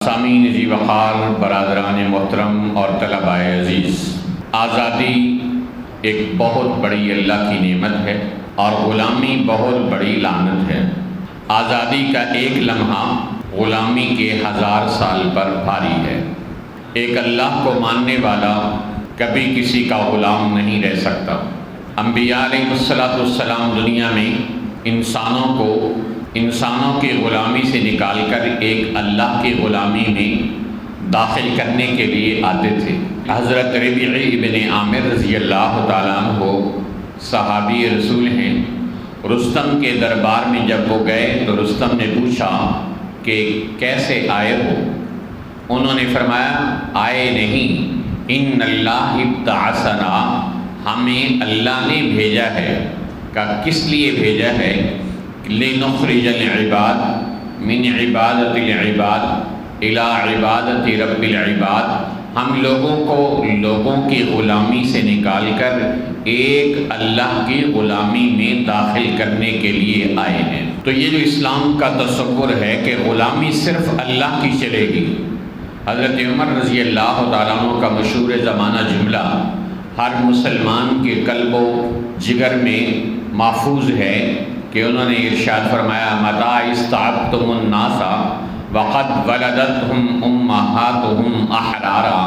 سامعین جی وقار، برادران محترم اور طلباء عزیز، آزادی ایک بہت بڑی اللہ کی نعمت ہے اور غلامی بہت بڑی لعنت ہے۔ آزادی کا ایک لمحہ غلامی کے 1000 سال پر بھاری ہے۔ ایک اللہ کو ماننے والا کبھی کسی کا غلام نہیں رہ سکتا۔ انبیاء علیہ السلام دنیا میں انسانوں کی غلامی سے نکال کر ایک اللہ کی غلامی میں داخل کرنے کے لیے آتے تھے۔ حضرت ربیع ابن عامر رضی اللہ تعالیٰ عنہ صحابی رسول ہیں۔ رستم کے دربار میں جب وہ گئے تو رستم نے پوچھا کہ کیسے آئے ہو؟ انہوں نے فرمایا آئے نہیں، ان اللہ ابتعثنا، ہمیں اللہ نے بھیجا ہے۔ کہ کس لیے بھیجا ہے؟ لنخرج العباد من عبادت العباد الى عبادت رب العباد، ہم لوگوں کی غلامی سے نکال کر ایک اللہ کی غلامی میں داخل کرنے کے لیے آئے ہیں۔ تو یہ جو اسلام کا تصور ہے کہ غلامی صرف اللہ کی چلے گی، حضرت عمر رضی اللہ تعالیٰ عنہ کا مشہور زمانہ جملہ ہر مسلمان کے قلب و جگر میں محفوظ ہے کہ انہوں نے ارشاد فرمایا متى استعبتم الناس وقد ولدتهم امہاتهم احرارا،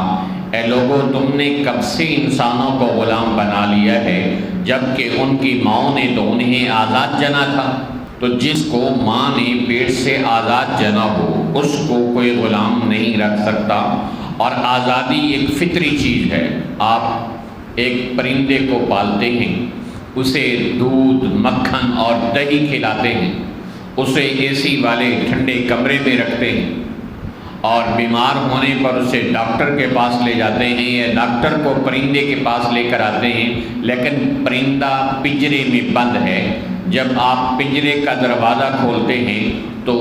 اے لوگو تم نے کب سے انسانوں کو غلام بنا لیا ہے جبکہ ان کی ماں نے تو انہیں آزاد جنا تھا۔ تو جس کو ماں نے پیٹ سے آزاد جنا ہو اس کو کوئی غلام نہیں رکھ سکتا۔ اور آزادی ایک فطری چیز ہے۔ آپ ایک پرندے کو پالتے ہیں، اسے دودھ، مکھن اور دہی کھلاتے ہیں، اسے اے سی والے ٹھنڈے کمرے میں رکھتے ہیں اور بیمار ہونے پر اسے ڈاکٹر کے پاس لے جاتے ہیں یا ڈاکٹر کو پرندے کے پاس لے کر آتے ہیں، لیکن پرندہ پنجرے میں بند ہے۔ جب آپ پنجرے کا دروازہ کھولتے ہیں تو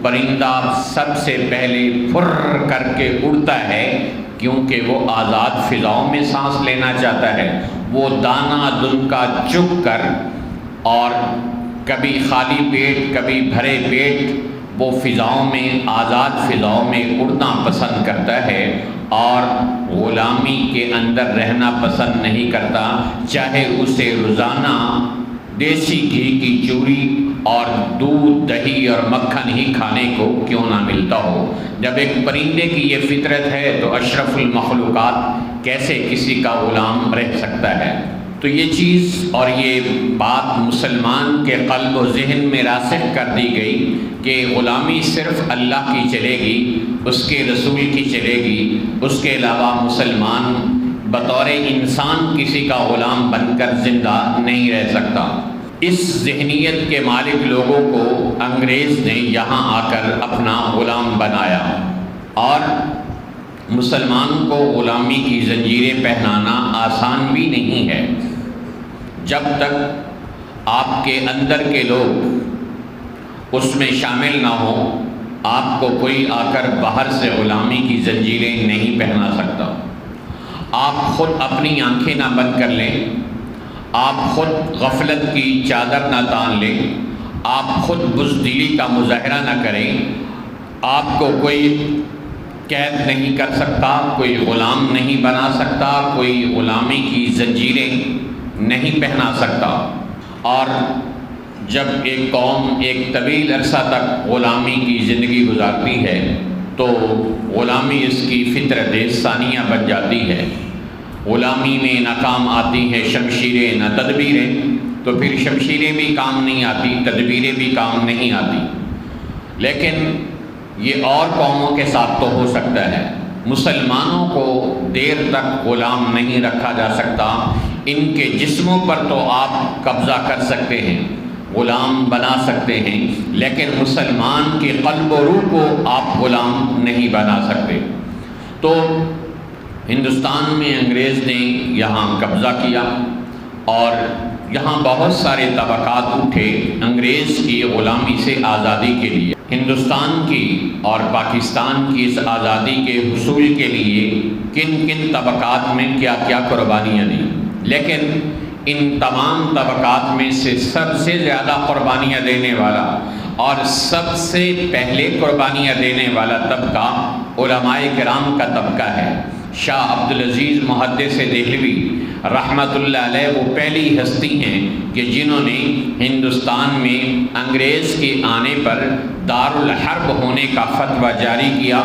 پرندہ سب سے پہلے پھر کر کے اڑتا ہے، کیونکہ وہ آزاد فضاؤں میں سانس لینا چاہتا ہے۔ وہ دانہ دن کا چگ کر اور کبھی خالی پیٹ کبھی بھرے پیٹ وہ فضاؤں میں، آزاد فضاؤں میں اڑنا پسند کرتا ہے اور غلامی کے اندر رہنا پسند نہیں کرتا، چاہے اسے روزانہ دیسی گھی کی چوری اور دودھ، دہی اور مکھن ہی کھانے کو کیوں نہ ملتا ہو۔ جب ایک پرندے کی یہ فطرت ہے تو اشرف المخلوقات کیسے کسی کا غلام رہ سکتا ہے؟ تو یہ چیز اور یہ بات مسلمان کے قلب و ذہن میں راسخ کر دی گئی کہ غلامی صرف اللہ کی چلے گی، اس کے رسول کی چلے گی، اس کے علاوہ مسلمان بطور انسان کسی کا غلام بن کر زندہ نہیں رہ سکتا۔ اس ذہنیت کے مالک لوگوں کو انگریز نے یہاں آ کر اپنا غلام بنایا اور مسلمان کو غلامی کی زنجیریں پہنانا آسان بھی نہیں ہے۔ جب تک آپ کے اندر کے لوگ اس میں شامل نہ ہوں، آپ کو کوئی آ کر باہر سے غلامی کی زنجیریں نہیں پہنا سکتا۔ آپ خود اپنی آنکھیں نہ بند کر لیں، آپ خود غفلت کی چادر نہ تان لیں، آپ خود بزدلی کا مظاہرہ نہ کریں، آپ کو کوئی قید نہیں کر سکتا، کوئی غلام نہیں بنا سکتا، کوئی غلامی کی زنجیریں نہیں پہنا سکتا۔ اور جب ایک قوم ایک طویل عرصہ تک غلامی کی زندگی گزارتی ہے تو غلامی اس کی فطرت ثانیہ بن جاتی ہے۔ غلامی میں نہ کام آتی ہیں شمشیریں نہ تدبیریں، تو پھر شمشیریں بھی کام نہیں آتی، تدبیریں بھی کام نہیں آتی۔ لیکن یہ اور قوموں کے ساتھ تو ہو سکتا ہے، مسلمانوں کو دیر تک غلام نہیں رکھا جا سکتا۔ ان کے جسموں پر تو آپ قبضہ کر سکتے ہیں، غلام بنا سکتے ہیں، لیکن مسلمان کے قلب و روح کو آپ غلام نہیں بنا سکتے۔ تو ہندوستان میں انگریز نے یہاں قبضہ کیا اور یہاں بہت سارے طبقات اٹھے انگریز کی غلامی سے آزادی کے لیے۔ ہندوستان کی اور پاکستان کی اس آزادی کے حصول کے لیے کن کن طبقات میں کیا کیا قربانیاں دیں، لیکن ان تمام طبقات میں سے سب سے زیادہ قربانیاں دینے والا اور سب سے پہلے قربانیاں دینے والا طبقہ علماء کرام کا طبقہ ہے۔ شاہ عبدالعزیز محدث دہلوی رحمۃ اللہ علیہ وہ پہلی ہستی ہیں کہ جنہوں نے ہندوستان میں انگریز کے آنے پر دارالحرب ہونے کا فتویٰ جاری کیا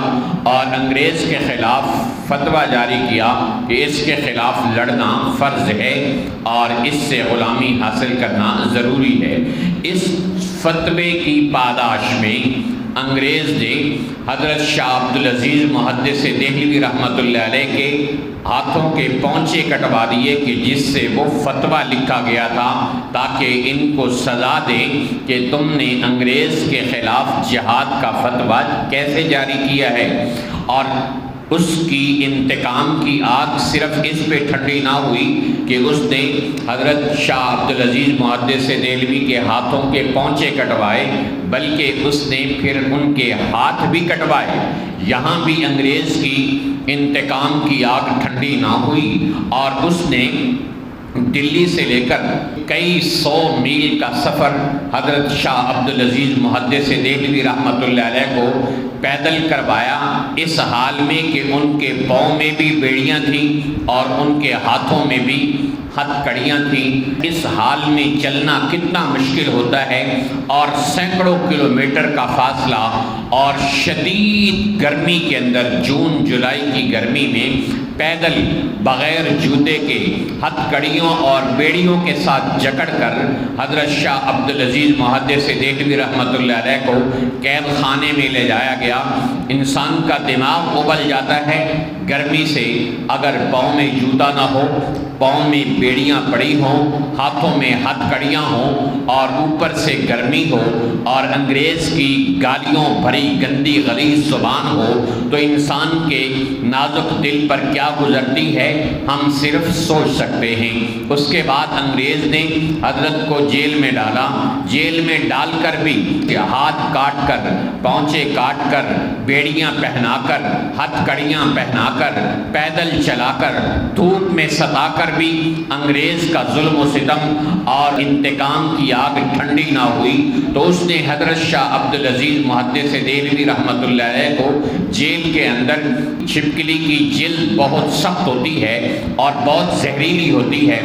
اور انگریز کے خلاف فتویٰ جاری کیا کہ اس کے خلاف لڑنا فرض ہے اور اس سے غلامی حاصل کرنا ضروری ہے۔ اس فتوے کی پاداش میں انگریز نے حضرت شاہ عبدالعزیز محدث دہلوی رحمۃ اللہ علیہ کے ہاتھوں کے پونچے کٹوا دیے کہ جس سے وہ فتویٰ لکھا گیا تھا تاکہ ان کو سزا دیں کہ تم نے انگریز کے خلاف جہاد کا فتویٰ کیسے جاری کیا ہے۔ اور اس کی انتقام کی آگ صرف اس پہ ٹھنڈی نہ ہوئی کہ اس نے حضرت شاہ عبدالعزیز محدث دہلوی کے ہاتھوں کے پونچے کٹوائے، بلکہ اس نے پھر ان کے ہاتھ بھی کٹوائے۔ یہاں بھی انگریز کی انتقام کی آگ ٹھنڈی نہ ہوئی اور اس نے دلی سے لے کر کئی سو میل کا سفر حضرت شاہ عبدالعزیز محدث دہلوی رحمۃ اللہ علیہ کو پیدل کروایا، اس حال میں کہ ان کے پاؤں میں بھی بیڑیاں تھیں اور ان کے ہاتھوں میں بھی ہتھ کڑیاں تھیں۔ اس حال میں چلنا کتنا مشکل ہوتا ہے اور سینکڑوں کلومیٹر کا فاصلہ اور شدید گرمی کے اندر جون جولائی کی گرمی میں پیدل بغیر جوتے کے ہتھ کڑیوں اور بیڑیوں کے ساتھ جکڑ کر حضرت شاہ عبدالعزیز محدث دہلوی رحمۃ اللہ علیہ کو قید خانے میں لے جایا گیا۔ انسان کا دماغ ابل جاتا ہے گرمی سے اگر پاؤں میں جوتا نہ ہو، پاؤں میں بیڑیاں پڑی ہوں، ہاتھوں میں ہتھ کڑیاں ہوں اور اوپر سے گرمی ہو اور انگریز کی گالیوں بھری گندی غلیظ زبان ہو تو انسان کے نازک دل پر کیا گزرتی ہے ہم صرف سوچ سکتے ہیں۔ اس کے بعد انگریز نے حضرت کو جیل میں ڈالا، جیل میں ڈال کر بھی ہاتھ کاٹ کر، پونچے کاٹ کر، بیڑیاں پہنا کر، ہتھ کڑیاں پہنا کر، پیدل چلا کر، دھوپ میں ستا کر بھی انگریز کا ظلم و ستم اور انتقام کی آگ ٹھنڈی نہ ہوئی تو اس نے حضرت شاہ عبدالعزیز محدث دہلوی رحمۃ اللہ علیہ کو جیل کے اندر، چھپکلی کی جلد بہت سخت ہوتی ہے اور بہت زہریلی ہوتی ہے،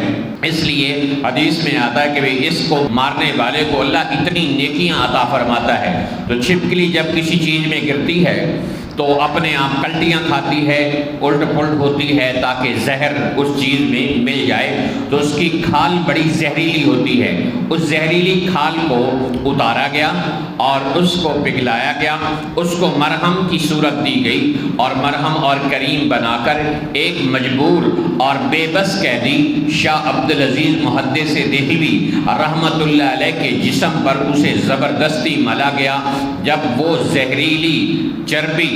اس لیے حدیث میں آتا ہے کہ اس کو مارنے والے کو اللہ اتنی نیکیاں عطا فرماتا ہے۔ تو چھپکلی جب کسی چیز میں گرتی ہے تو اپنے آپ کلٹیاں کھاتی ہے، الٹ پلٹ ہوتی ہے تاکہ زہر اس چیز میں مل جائے، تو اس کی کھال بڑی زہریلی ہوتی ہے۔ اس زہریلی کھال کو اتارا گیا اور اس کو پگھلایا گیا، اس کو مرہم کی صورت دی گئی اور مرہم اور کریم بنا کر ایک مجبور اور بے بس قیدی شاہ عبدالعزیز محدث دہلوی رحمۃ اللہ علیہ کے جسم پر اسے زبردستی ملا گیا۔ جب وہ زہریلی چربی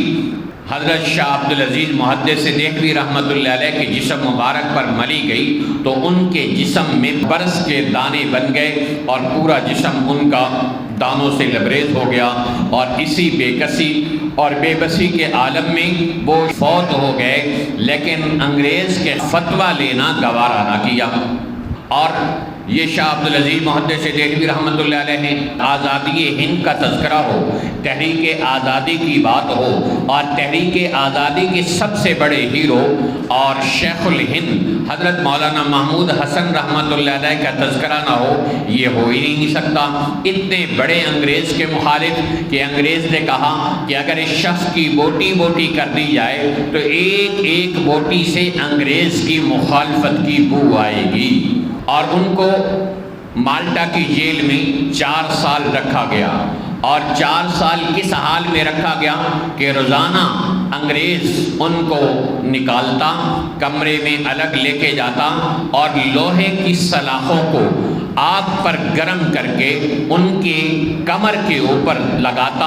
حضرت شاہ عبدالعزیز محدث دہلوی رحمۃ اللہ علیہ کے جسم مبارک پر ملی گئی تو ان کے جسم میں برس کے دانے بن گئے اور پورا جسم ان کا دانوں سے لبریز ہو گیا، اور اسی بے کسی اور بے بسی کے عالم میں وہ فوت ہو گئے، لیکن انگریز کے فتویٰ لینا گوارا نہ کیا۔ اور یہ شاہ عبدالعزیز محدث دہلوی رحمۃ اللہ علیہ نے آزادی ہند کا تذکرہ ہو، تحریک آزادی کی بات ہو اور تحریک آزادی کے سب سے بڑے ہیرو اور شیخ الہند حضرت مولانا محمود حسن رحمۃ اللہ علیہ کا تذکرہ نہ ہو، یہ ہو ہی نہیں سکتا۔ اتنے بڑے انگریز کے مخالف کہ انگریز نے کہا کہ اگر اس شخص کی بوٹی بوٹی کر دی جائے تو ایک ایک بوٹی سے انگریز کی مخالفت کی بو آئے گی، اور ان کو مالٹا کی جیل میں 4 سال رکھا گیا۔ اور 4 سال کس حال میں رکھا گیا کہ روزانہ انگریز ان کو نکالتا، کمرے میں الگ لے کے جاتا اور لوہے کی سلاخوں کو آگ پر گرم کر کے ان کے کمر کے اوپر لگاتا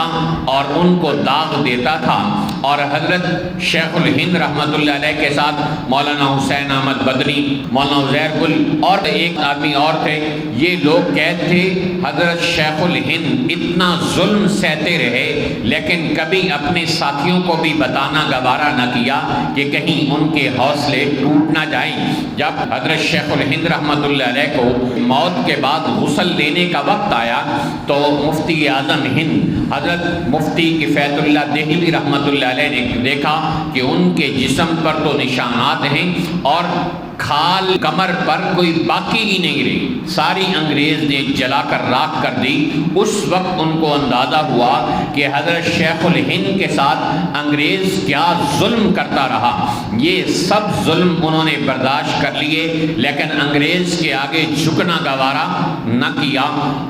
اور ان کو داغ دیتا تھا۔ اور حضرت شیخ الہند رحمۃ اللہ علیہ کے ساتھ مولانا حسین احمد بدنی، مولانا عزیر گل اور ایک آدمی اور تھے، یہ لوگ قید تھے۔ حضرت شیخ الہند اتنا ظلم سہتے رہے لیکن کبھی اپنے ساتھیوں کو بھی بتانا گوارا نہ کیا کہ کہیں ان کے حوصلے ٹوٹ نہ جائیں۔ جب حضرت شیخ الہند رحمۃ اللہ علیہ کو موت کے بعد غسل دینے کا وقت آیا تو مفتی اعظم ہند حضرت مفتی کفایت اللہ دہلوی رحمۃ اللہ علیہ نے دیکھا کہ ان کے جسم پر تو نشانات ہیں اور کھال کمر پر کوئی باقی ہی نہیں رہی، ساری انگریز نے جلا کر راکھ کر دی۔ اس وقت ان کو اندازہ ہوا کہ حضرت شیخ الہند کے ساتھ انگریز کیا ظلم کرتا رہا، یہ سب ظلم انہوں نے برداشت کر لیے، لیکن انگریز کے آگے جھکنا گوارا نہ کیا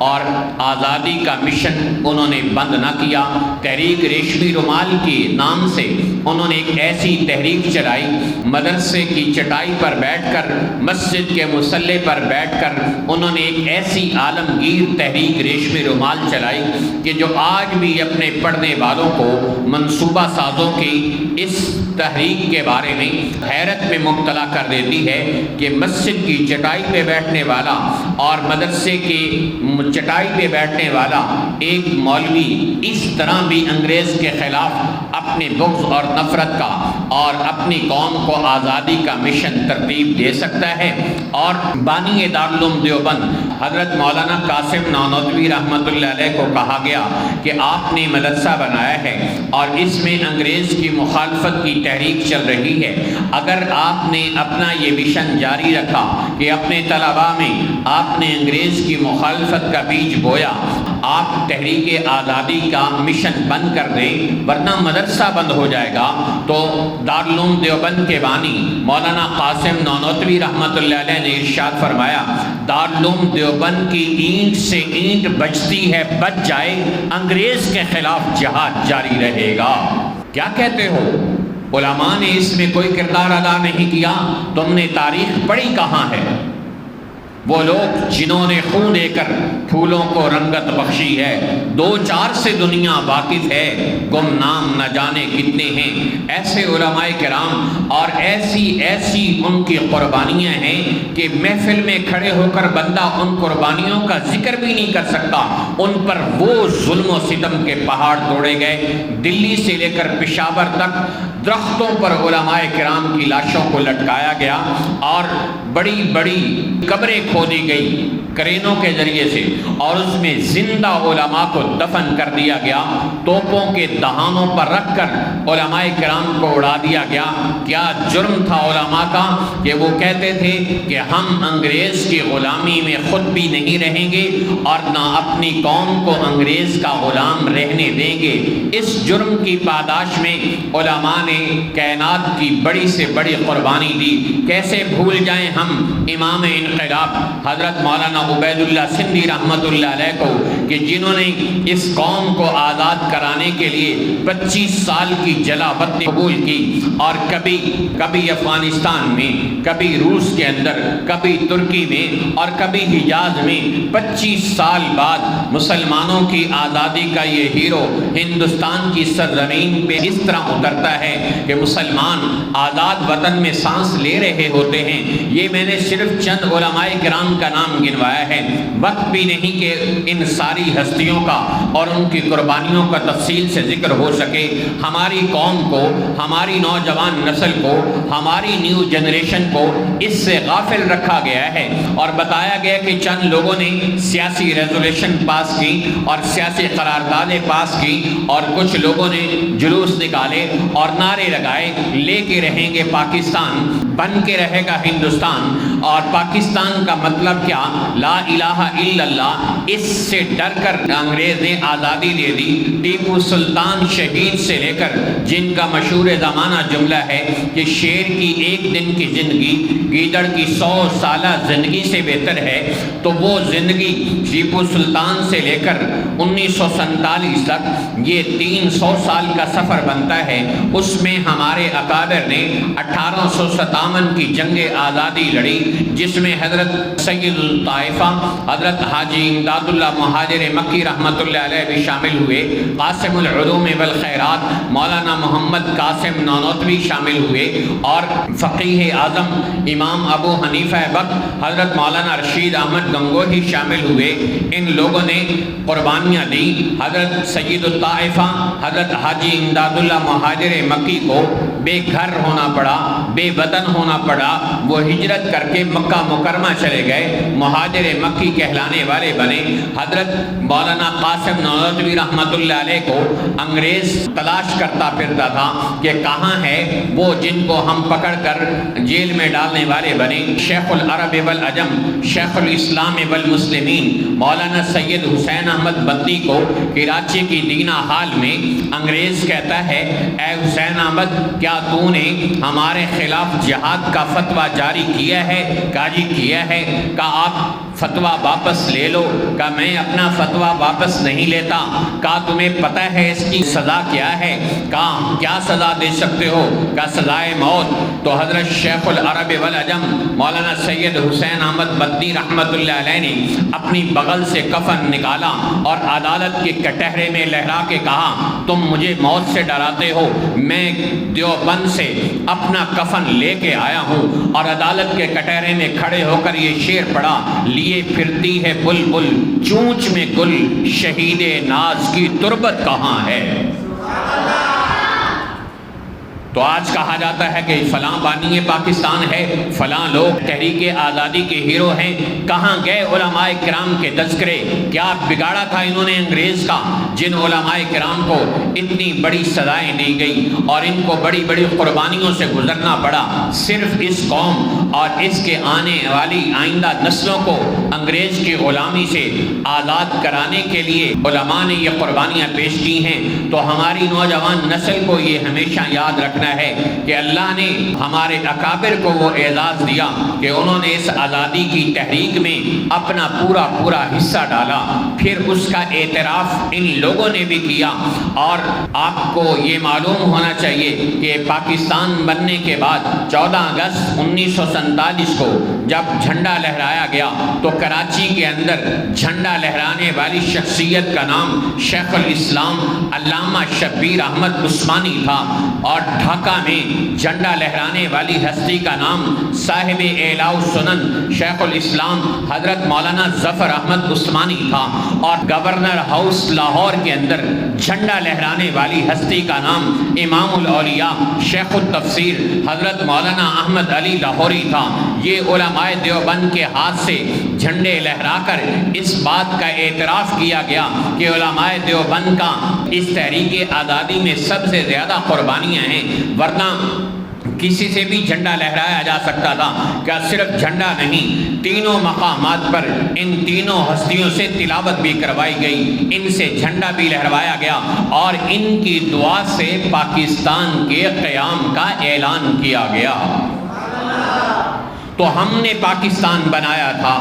اور آزادی کا مشن انہوں نے بند نہ کیا۔ تحریک ریشمی رومال کے نام سے انہوں نے ایک ایسی تحریک چلائی، مدرسے کی چٹائی پر بیٹھ کر، مسجد کے مصلے پر بیٹھ کر انہوں نے ایک ایسی عالمگیر تحریک ریشمی رومال چلائی کہ جو آج بھی اپنے پڑھنے والوں کو منصوبہ سازوں کی اس تحریک کے بارے میں حیرت میں مبتلا کر دیتی ہے کہ مسجد کی چٹائی پہ بیٹھنے والا اور مدرسے کی چٹائی پہ بیٹھنے والا ایک مولوی اس طرح بھی انگریز کے خلاف اپنے بغض اور نفرت کا اور اپنی قوم کو آزادی کا مشن ترتیب دے سکتا ہے۔ اور بانی دارالعلوم دیوبند حضرت مولانا قاسم نانوتوی رحمۃ اللہ علیہ کو کہا گیا کہ آپ نے مدرسہ بنایا ہے اور اس میں انگریز کی مخالفت کی تحریک چل رہی ہے، اگر آپ نے اپنا یہ مشن جاری رکھا کہ اپنے طلباء میں آپ نے انگریز کی مخالفت کا بیج بویا، آپ تحریک آزادی کا مشن بند کر دیں ورنہ مدرسہ بند ہو جائے گا۔ تو دارالعلوم دیوبند کے بانی مولانا قاسم نانوتوی رحمۃ اللہ علیہ نے ارشاد فرمایا، دارالعلوم دیوبند کی اینٹ سے اینٹ بجتی ہے، بچ جائے، انگریز کے خلاف جہاد جاری رہے گا۔ کیا کہتے ہو؟ علماء نے اس میں کوئی کردار ادا نہیں کیا، تم نے تاریخ پڑھی کہاں ہے؟ وہ لوگ جنہوں نے خون دے کر پھولوں کو رنگت بخشی ہے، دو چار سے دنیا واقف ہے، گم نام نہ جانے کتنے ہیں۔ ایسے علماء کرام اور ایسی ان کی قربانیاں ہیں کہ محفل میں کھڑے ہو کر بندہ ان قربانیوں کا ذکر بھی نہیں کر سکتا۔ ان پر وہ ظلم و ستم کے پہاڑ توڑے گئے، دلی سے لے کر پشاور تک درختوں پر علماء کرام کی لاشوں کو لٹکایا گیا اور بڑی بڑی قبریں کھودی گئی کرینوں کے ذریعے سے اور اس میں زندہ علماء کو دفن کر دیا گیا، توپوں کے دہانوں پر رکھ کر علماء کرام کو اڑا دیا گیا۔ کیا جرم تھا علماء کا کہ وہ کہتے تھے کہ ہم انگریز کی غلامی میں خود بھی نہیں رہیں گے اور نہ اپنی قوم کو انگریز کا غلام رہنے دیں گے۔ اس جرم کی پاداش میں علماء نے کائنات کی بڑی سے بڑی قربانی دی۔ کیسے بھول جائیں ہم امام انقلاب حضرت مولانا عبید اللہ سندھی رحمۃ اللہ علیہ کو کہ جنہوں نے اس قوم کو آزاد کرانے کے لیے 25 سال کی جلاوطنی قبول کی اور کبھی افغانستان میں، کبھی روس کے اندر، کبھی ترکی میں اور کبھی حجاز میں 25 سال بعد مسلمانوں کی آزادی کا یہ ہیرو ہندوستان کی سرزمین پہ اس طرح اترتا ہے کہ مسلمان آزاد وطن میں سانس لے رہے ہوتے ہیں۔ یہ میں نے صرف چند علماء کرام کا نام گنوایا ہے، وقت بھی نہیں کہ ان ساری ہستیوں کا اور ان کی قربانیوں کا تفصیل سے ذکر ہو سکے۔ ہماری قوم کو، ہماری نوجوان نسل کو، ہماری نیو جنریشن کو اس سے غافل رکھا گیا ہے اور بتایا گیا کہ چند لوگوں نے سیاسی ریزولوشن پاس کی اور سیاسی قراردادیں پاس کی اور کچھ لوگوں نے جلوس نکالے اور نعرے لگائے، لے کے رہیں گے پاکستان، بن کے رہے گا ہندوستان، اور پاکستان کا مطلب کیا؟ لا الہ الا اللہ۔ اس سے ڈر کر انگریز نے آزادی دے دی۔ ٹیپو سلطان شہید سے لے کر جن کا مشہور زمانہ جملہ ہے کہ شیر کی ایک دن کی زندگی گیدڑ کی 100 سالہ زندگی سے بہتر ہے، تو وہ زندگی ٹیپو سلطان سے لے کر 1947 تک یہ 300 سال کا سفر بنتا ہے۔ اس میں ہمارے اکابر نے 1857 کی جنگ آزادی لڑی، جس میں حضرت سید الطائفہ حضرت حاجی امداد اللہ مہاجر مکی رحمۃ اللہ علیہ بھی شامل ہوئے، قاسم العلوم والخیرات مولانا محمد قاسم نانوتوی شامل ہوئے اور فقیہ اعظم امام ابو حنیفہ بک حضرت مولانا رشید احمد گنگوہی شامل ہوئے۔ ان لوگوں نے قربانیاں دی۔ حضرت سید الطائفہ حضرت حاجی امداد اللہ مہاجر مکی کو بے گھر ہونا پڑا، بے وطن ہونا پڑا، وہ ہجرت کر کے مکہ مکرمہ چلے چلے گئے، مہاجر مکی کہلانے والے بنے۔ حضرت مولانا قاسم نانوتوی رحمۃ اللہ علیہ کو انگریز تلاش کرتا پھرتا تھا کہ کہاں ہے وہ جن کو ہم پکڑ کر جیل میں ڈالنے والے بنے۔ شیخ العرب والعجم، شیخ الاسلام والمسلمین مولانا سید حسین احمد بندی کو کراچی کی دینا ہال میں انگریز کہتا ہے، اے حسین احمد، کیا تو نے ہمارے خلاف جہاد کا فتویٰ جاری کیا ہے؟ کہا جی کیا ہے۔ کہا آپ فتویٰ واپس لے لو۔ کہا میں اپنا فتویٰ واپس نہیں لیتا۔ کہا تمہیں پتہ ہے اس کی سزا کیا ہے؟ کہا کیا سزا دے سکتے ہو؟ کہا سزائے موت۔ تو حضرت شیخ العرب والعجم مولانا سید حسین احمد بندی رحمۃ اللہ علیہ نے اپنی بغل سے کفن نکالا اور عدالت کے کٹہرے میں لہرا کے کہا، تم مجھے موت سے ڈراتے ہو، میں دیوبند سے اپنا کفن لے کے آیا ہوں۔ اور عدالت کے کٹہرے میں کھڑے ہو کر یہ شعر پڑھا، لیے پھرتی ہے بلبل چونچ میں گل، شہید ناز کی تربت کہاں ہے؟ تو آج کہا جاتا ہے کہ فلاں بانی پاکستان ہے، فلاں لوگ تحریک آزادی کے ہیرو ہیں۔ کہاں گئے علماء کرام کے تذکرے؟ کیا بگاڑا تھا انہوں نے انگریز کا، جن علماء کرام کو اتنی بڑی سزائیں دی گئی اور ان کو بڑی بڑی قربانیوں سے گزرنا پڑا، صرف اس قوم اور اس کے آنے والی آئندہ نسلوں کو انگریز کی غلامی سے آزاد کرانے کے لیے علماء نے یہ قربانیاں پیش کی ہیں۔ تو ہماری نوجوان نسل کو یہ ہمیشہ یاد رکھنا ہے کہ اللہ نے ہمارے اکابر کو وہ اعزاز دیا کہ انہوں نے اس آزادی کی تحریک میں اپنا پورا حصہ ڈالا، پھر اس کا اعتراف ان لوگوں نے بھی کیا۔ اور آپ کو یہ معلوم ہونا چاہیے کہ پاکستان بننے کے بعد 14 اگست 1947 کو جب جھنڈا لہرایا گیا تو کراچی کے اندر جھنڈا لہرانے والی شخصیت کا نام شیخ الاسلام علامہ شبیر احمد عثمانی تھا، اور ڈھاکہ میں جھنڈا لہرانے والی ہستی کا نام صاحب اعلاء السنن شیخ الاسلام حضرت مولانا ظفر احمد عثمانی تھا، اور گورنر ہاؤس لاہور کے اندر جھنڈا لہرانے والی ہستی کا نام امام الاولیاء شیخ التفسیر حضرت مولانا احمد علی لاہوری تھا۔ یہ علماء دیوبند کے ہاتھ سے جھنڈے لہرا کر اس بات کا اعتراف کیا گیا کہ علماء دیوبند کا اس تحریک آزادی میں سب سے زیادہ قربانیاں ہیں، ورنہ کسی سے بھی جھنڈا لہرایا جا سکتا تھا۔ کیا صرف جھنڈا نہیں، تینوں مقامات پر ان تینوں ہستیوں سے تلاوت بھی کروائی گئی، ان سے جھنڈا بھی لہروایا گیا، اور ان کی دعا سے پاکستان کے قیام کا اعلان کیا گیا۔ تو ہم نے پاکستان بنایا تھا،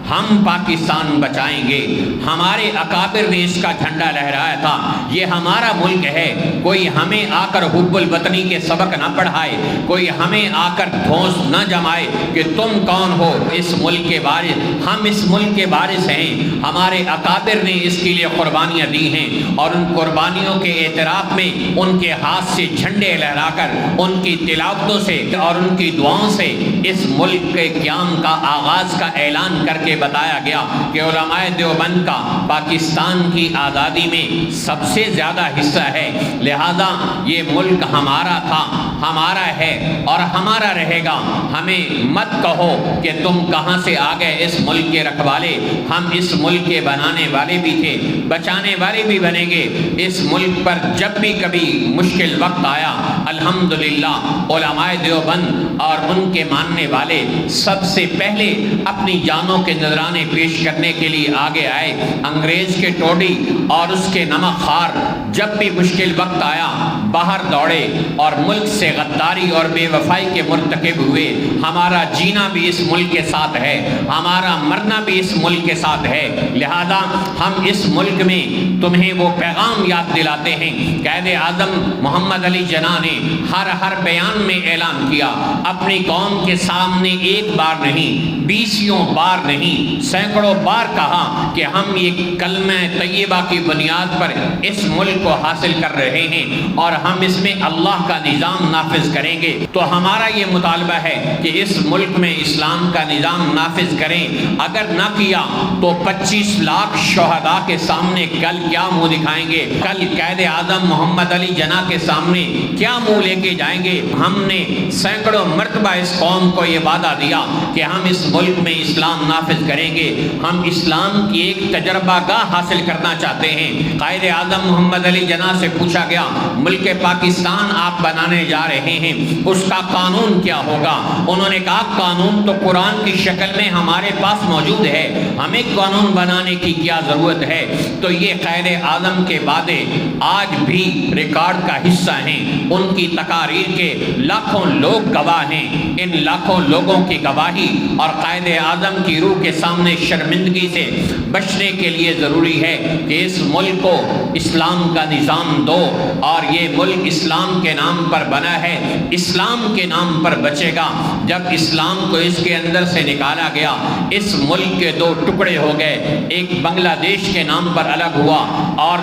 ہم پاکستان بچائیں گے۔ ہمارے اکابر نے اس کا جھنڈا لہرایا تھا، یہ ہمارا ملک ہے۔ کوئی ہمیں آ کر حب الوطنی کے سبق نہ پڑھائے، کوئی ہمیں آ کر دھونس نہ جمائے کہ تم کون ہو اس ملک کے وارث۔ ہم اس ملک کے وارث ہیں، ہمارے اکابر نے اس کے لیے قربانیاں دی ہیں، اور ان قربانیوں کے اعتراف میں ان کے ہاتھ سے جھنڈے لہرا کر ان کی تلاوتوں سے اور ان کی دعاؤں سے اس ملک کے قیام کا آغاز کا اعلان کر کے بتایا گیا کہ علماء دیوبند کا پاکستان کی آزادی میں سب سے زیادہ حصہ ہے، لہذا یہ ملک ہمارا تھا، ہمارا ہے اور ہمارا رہے گا۔ ہمیں مت کہو کہ تم کہاں سے آ گئے اس ملک کے رکھوالے، ہم اس ملک کے بنانے والے بھی تھے، بچانے والے بھی بنیں گے۔ اس ملک پر جب بھی کبھی مشکل وقت آیا، الحمدللہ علماء دیوبند اور ان کے ماننے والے سب سے پہلے اپنی جانوں کے نذرانے پیش کرنے کے لیے آگے آئے۔ انگریز کے ٹوڈی اور اس کے نمک خار جب بھی مشکل وقت آیا باہر دوڑے اور ملک سے غداری اور بے وفائی کے مرتکب ہوئے۔ ہمارا جینا بھی اس ملک کے ساتھ ہے، ہمارا مرنا بھی اس ملک کے ساتھ ہے، لہذا ہم اس ملک میں تمہیں وہ پیغام یاد دلاتے ہیں۔ قائد اعظم محمد علی جناح نے ہر بیان میں اعلان کیا، اپنی قوم کے سامنے ایک بار نہیں، 20 بار نہیں، سینکڑوں بار کہا کہ ہم یہ کلمہ طیبہ کی بنیاد پر اس ملک کو حاصل کر رہے ہیں، اور ہم اس میں اللہ کا نظام نافذ کریں گے۔ تو ہمارا یہ مطالبہ ہے کہ اس ملک میں اسلام کا نظام نافذ کریں۔ اگر نہ کیا تو 25 لاکھ شہداء کے سامنے کل کیا منہ دکھائیں گے؟ کل قائد اعظم محمد علی جناح کے سامنے کیا منہ لے کے جائیں گے؟ ہم نے سینکڑوں مرتبہ اس قوم کو یہ وعدہ دیا کہ ہم اس ملک میں اسلام نافذ کریں گے، ہم اسلام کی ایک تجربہ گاہ حاصل کرنا چاہتے ہیں۔ قائد اعظم محمد علی جناح سے پوچھا گیا ملک پاکستان آپ بنانے جا رہے ہیں، اس کا قانون کیا ہوگا؟ انہوں نے کہا قانون تو قرآن کی شکل میں ہمارے پاس موجود ہے، ہمیں قانون بنانے کی کیا ضرورت ہے؟ تو یہ قائد اعظم کے وعدے آج بھی ریکارڈ کا حصہ ہیں، ان کی تقاریر کے لاکھوں لوگ گواہ ہیں۔ ان لاکھوں لوگوں کی گواہی اور قائد اعظم کی روح کے سامنے شرمندگی سے بچنے کے لیے ضروری ہے کہ اس ملک کو اسلام کا نظام دو، اور یہ ملک اسلام کے نام پر بنا ہے، اسلام کے نام پر بچے گا۔ جب اسلام کو اس کے اندر سے نکالا گیا، اس ملک کے دو ٹکڑے ہو گئے، ایک بنگلہ دیش کے نام پر الگ ہوا، اور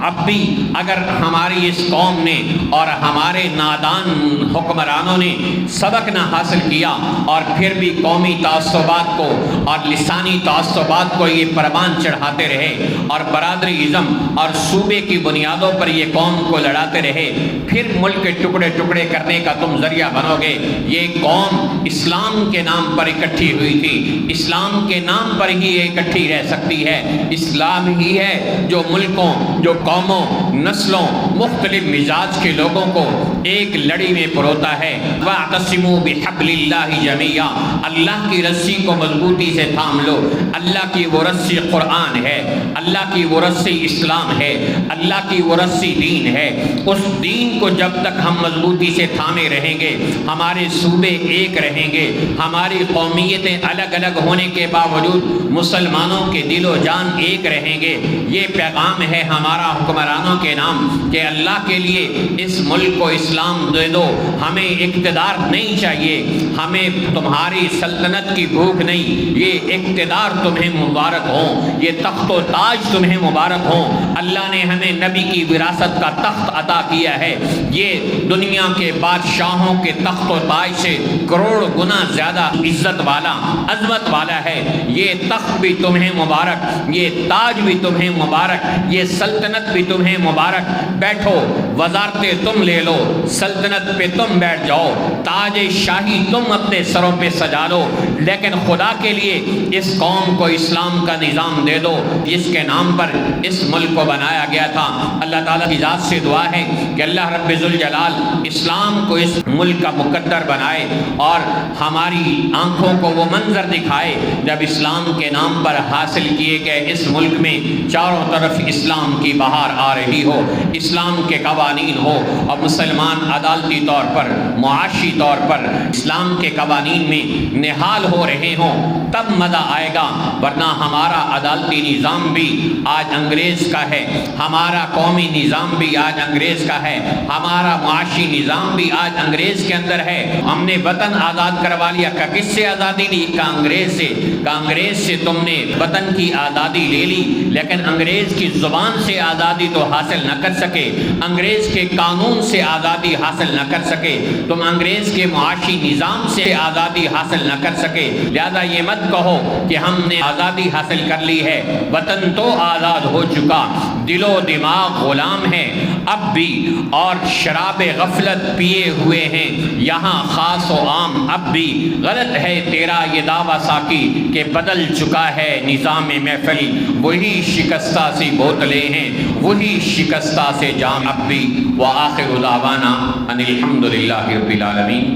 اب بھی اگر ہماری اس قوم نے اور ہمارے نادان حکمرانوں نے سبق نہ حاصل کیا اور پھر بھی قومی تعصبات کو اور لسانی تعصبات کو یہ پروان چڑھاتے رہے اور برادری ازم اور صوبے کی بنیادوں پر یہ قوم کو لڑاتے رہے، پھر ملک کے ٹکڑے ٹکڑے کرنے کا تم ذریعہ بنو گے۔ یہ قوم اسلام کے نام پر اکٹھی ہوئی تھی، اسلام کے نام پر ہی یہ اکٹھی رہ سکتی ہے۔ اسلام ہی ہے جو ملکوں، جو قوموں، نسلوں، مختلف مزاج کے لوگوں کو ایک لڑی میں پروتا ہے۔ وَاعْتَصِمُوا بِحَبْلِ اللَّهِ جَمِيعًا، اللہ کی رسی کو مضبوطی سے تھام لو۔ اللہ کی وہ رسی قرآن ہے، اللہ کی وہ رسی اسلام ہے، اللہ کی وہ رسی دین ہے۔ اس دین کو جب تک ہم مضبوطی سے تھامے رہیں گے، ہمارے صوبے ایک رہیں گے، ہماری قومیتیں الگ الگ ہونے کے باوجود مسلمانوں کے دل و جان ایک رہیں گے۔ یہ پیغام ہے ہمارا حکمرانوں کے نام کہ اللہ کے لیے اس ملک کو اسلام دے دو۔ ہمیں اقتدار نہیں چاہیے، ہمیں تمہاری سلطنت کی بھوک نہیں، یہ اقتدار تمہیں مبارک ہوں، یہ تخت و تاج تمہیں مبارک ہوں۔ اللہ نے ہمیں نبی کی وراثت کا تخت عطا کیا ہے، یہ دنیا کے بادشاہوں کے تخت و تاج سے کروڑ گنا زیادہ عزت والا، عظمت والا ہے۔ یہ تخت بھی تمہیں مبارک، یہ تاج بھی تمہیں مبارک، یہ سلطنت بھی تمہیں مبارک۔ بیٹھو، وزارتیں تم لے لو، سلطنت پہ تم بیٹھ جاؤ، تاج شاہی تم اپنے سروں پہ سجا لو، لیکن خدا کے لیے اس قوم کو اسلام کا نظام دے دو جس کے نام پر اس ملک کو بنایا گیا تھا۔ اللہ تعالیٰ کی ذات سے دعا ہے کہ اللہ رب ذوالجلال اسلام کو اس ملک کا مقدر بنائے اور ہماری آنکھوں کو وہ منظر دکھائے جب اسلام کے نام پر حاصل کیے گئے اس ملک میں چاروں طرف اسلام کی بہار آ رہی ہو، اسلام کے قوانین ہو اور مسلمان عدالتی طور پر، معاشی طور پر اسلام کے قوانین میں نہال ہو رہے ہوں، تب مزہ آئے گا۔ ورنہ ہمارا عدالتی نظام بھی آج انگریز کا ہے، ہمارا قومی نظام بھی آج انگریز کا ہے، ہمارا معاشی نظام بھی آج انگریز کے اندر ہے۔ ہم نے وطن آزاد کروا لیا، کہ کس سے آزادی لی؟ کہ انگریز سے۔ کہ انگریز سے تم نے وطن کی آزادی لے لی، لیکن انگریز کی زبان سے آزادی تو حاصل نہ کر سکے، انگریز کے قانون سے آزادی حاصل نہ کر سکے، تم انگریز کے معاشی نظام سے آزادی حاصل نہ کر سکے۔ لہذا یہ مت کہو کہ ہم نے آزادی حاصل کر لی ہے، وطن تو آزاد ہو چکا، دل و دماغ غلام ہے اب بھی، اور شراب غفلت پیے ہوئے ہیں یہاں خاص و عام اب بھی۔ غلط ہے تیرا یہ دعویٰ ساقی کہ بدل چکا ہے نظام محفل، وہی شکستہ سی بوتلیں ہیں، وہی شکستہ سے جام اب بھی۔ وآخر دعوانا ان الحمد للہ رب العالمین۔